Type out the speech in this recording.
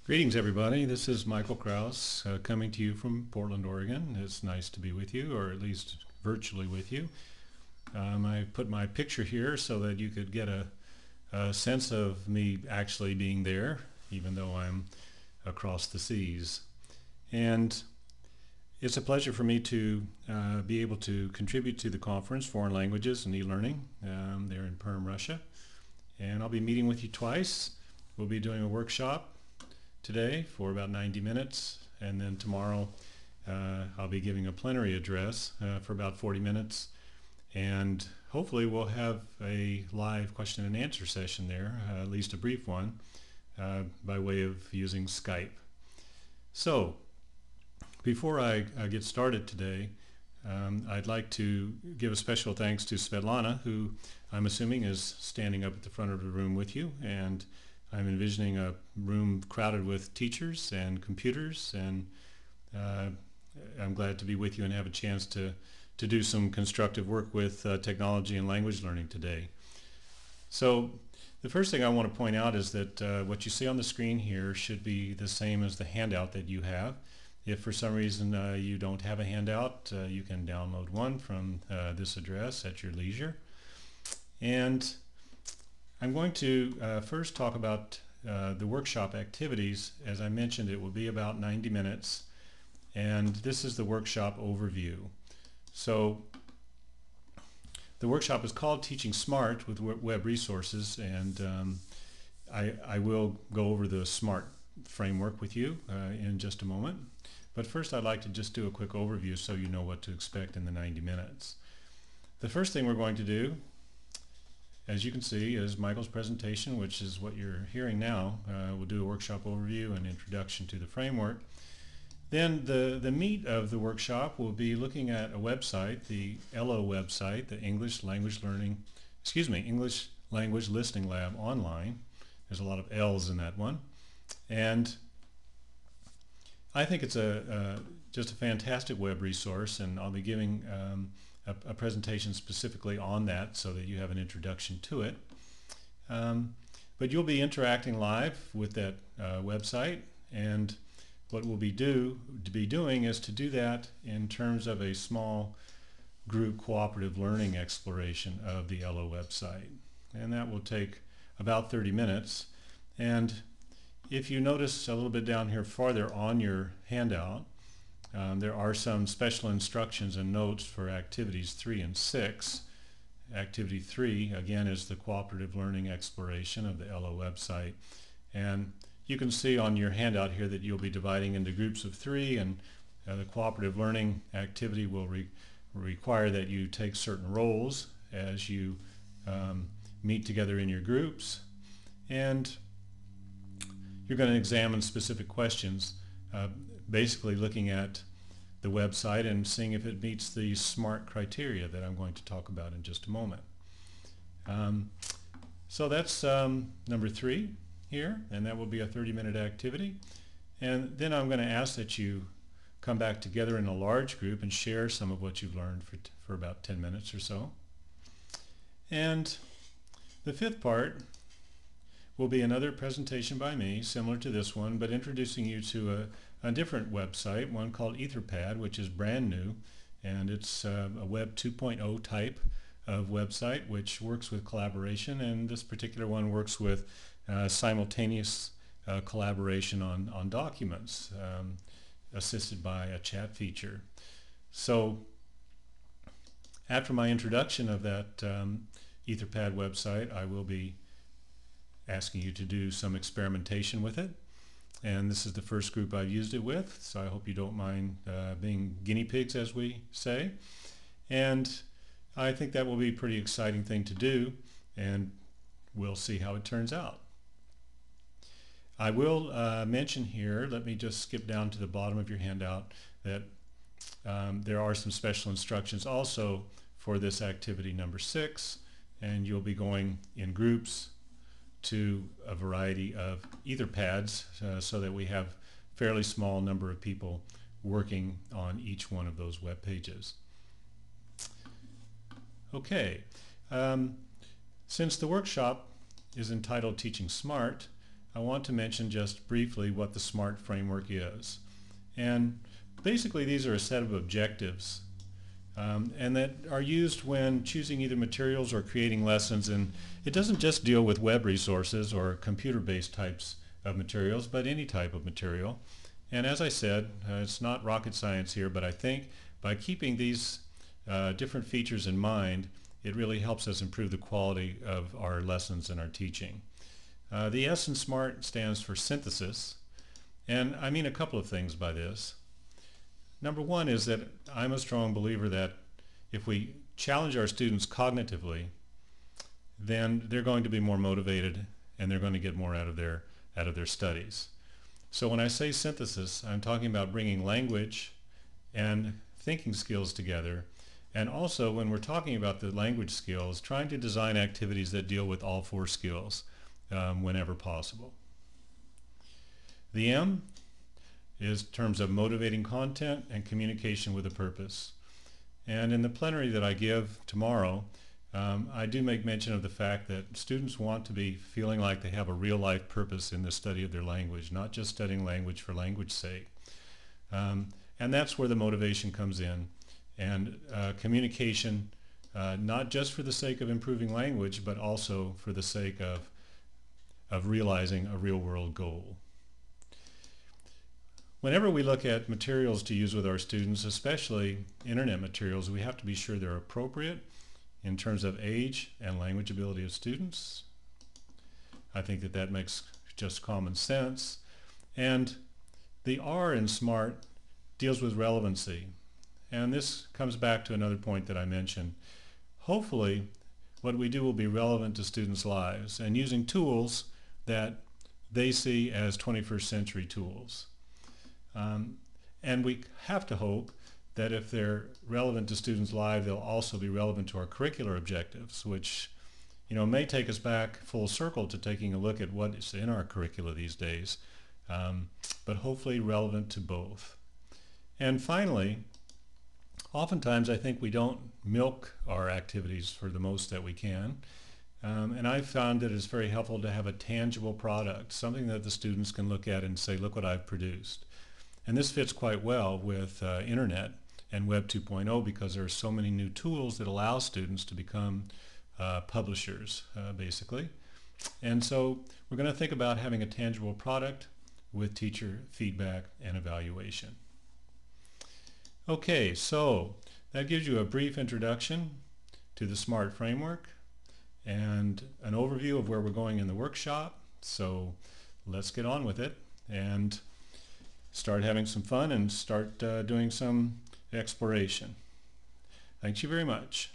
Greetings, everybody. This is Michael Kraus coming to you from Portland, Oregon. It's nice to be with you, or at least virtually with you. I put my picture here so that you could get a sense of me actually being there, even though I'm across the seas. And it's a pleasure for me to be able to contribute to the conference, Foreign Languages and E-Learning, there in Perm, Russia. And I'll be meeting with you twice. We'll be doing a workshop today for about 90 minutes, and then tomorrow I'll be giving a plenary address for about 40 minutes, and hopefully we'll have a live question and answer session there, at least a brief one, by way of using Skype. So before I get started today, I'd like to give a special thanks to Svetlana, who I'm assuming is standing up at the front of the room with you, and I'm envisioning a room crowded with teachers and computers, and I'm glad to be with you and have a chance to do some constructive work with technology and language learning today. So the first thing I want to point out is that what you see on the screen here should be the same as the handout that you have. If for some reason you don't have a handout, you can download one from this address at your leisure. And I'm going to first talk about the workshop activities. As I mentioned, it will be about 90 minutes, and this is the workshop overview. So the workshop is called Teaching SMART with Web Resources, and I will go over the SMART framework with you in just a moment. But first I'd like to just do a quick overview so you know what to expect in the 90 minutes. The first thing we're going to do, as you can see, is Michael's presentation, which is what you're hearing now. We'll do a workshop overview and introduction to the framework. Then the meat of the workshop will be looking at a website, the ELO website, the English Language Listening Lab Online. There's a lot of L's in that one. And I think it's just a fantastic web resource, and I'll be giving a presentation specifically on that so that you have an introduction to it. But you'll be interacting live with that website, and what we'll be doing is to do that in terms of a small group cooperative learning exploration of the ELO website. And that will take about 30 minutes. And if you notice a little bit down here farther on your handout, there are some special instructions and notes for activities 3 and 6. Activity 3, again, is the cooperative learning exploration of the ELO website. And you can see on your handout here that you'll be dividing into groups of 3, and the cooperative learning activity will require that you take certain roles as you meet together in your groups. And you're going to examine specific questions, basically looking at the website and seeing if it meets the SMART criteria that I'm going to talk about in just a moment. So that's number 3 here, and that will be a 30-minute activity. And then I'm going to ask that you come back together in a large group and share some of what you've learned for about 10 minutes or so. And the 5th part will be another presentation by me, similar to this one, but introducing you to a different website, one called Etherpad, which is brand new, and it's a Web 2.0 type of website which works with collaboration, and this particular one works with simultaneous collaboration on documents, assisted by a chat feature. So after my introduction of that Etherpad website, I will be asking you to do some experimentation with it, and this is the first group I've used it with, so I hope you don't mind being guinea pigs, as we say. And I think that will be a pretty exciting thing to do, and we'll see how it turns out. I will mention here, let me just skip down to the bottom of your handout, that there are some special instructions also for this activity number 6, and you'll be going in groups to a variety of Etherpads so that we have a fairly small number of people working on each one of those web pages. Okay, since the workshop is entitled Teaching SMART, I want to mention just briefly what the S.M.A.R.T framework is. And basically these are a set of objectives and that are used when choosing either materials or creating lessons. And it doesn't just deal with web resources or computer-based types of materials, but any type of material. And as I said, it's not rocket science here, but I think by keeping these different features in mind, it really helps us improve the quality of our lessons and our teaching. The S in S.M.A.R.T stands for synthesis, and I mean a couple of things by this. Number one is that I'm a strong believer that if we challenge our students cognitively, then they're going to be more motivated and they're going to get more out of their studies. So when I say synthesis, I'm talking about bringing language and thinking skills together, and also when we're talking about the language skills, trying to design activities that deal with all four skills whenever possible. The M is in terms of motivating content and communication with a purpose. And in the plenary that I give tomorrow, I do make mention of the fact that students want to be feeling like they have a real life purpose in the study of their language, not just studying language for language's sake. And that's where the motivation comes in. And communication, not just for the sake of improving language, but also for the sake of realizing a real world goal. Whenever we look at materials to use with our students, especially internet materials, we have to be sure they're appropriate in terms of age and language ability of students. I think that that makes just common sense. And the R in S.M.A.R.T deals with relevancy. And this comes back to another point that I mentioned. Hopefully, what we do will be relevant to students' lives and using tools that they see as 21st century tools. And we have to hope that if they're relevant to students' lives, they'll also be relevant to our curricular objectives, which may take us back full circle to taking a look at what is in our curricula these days, but hopefully relevant to both. And finally, oftentimes I think we don't milk our activities for the most that we can. And I've found that it's very helpful to have a tangible product, something that the students can look at and say, look what I've produced. And this fits quite well with Internet and Web 2.0 because there are so many new tools that allow students to become publishers, basically. And so we're going to think about having a tangible product with teacher feedback and evaluation. Okay, so that gives you a brief introduction to the S.M.A.R.T framework and an overview of where we're going in the workshop. So let's get on with it and start having some fun and start doing some exploration. Thank you very much.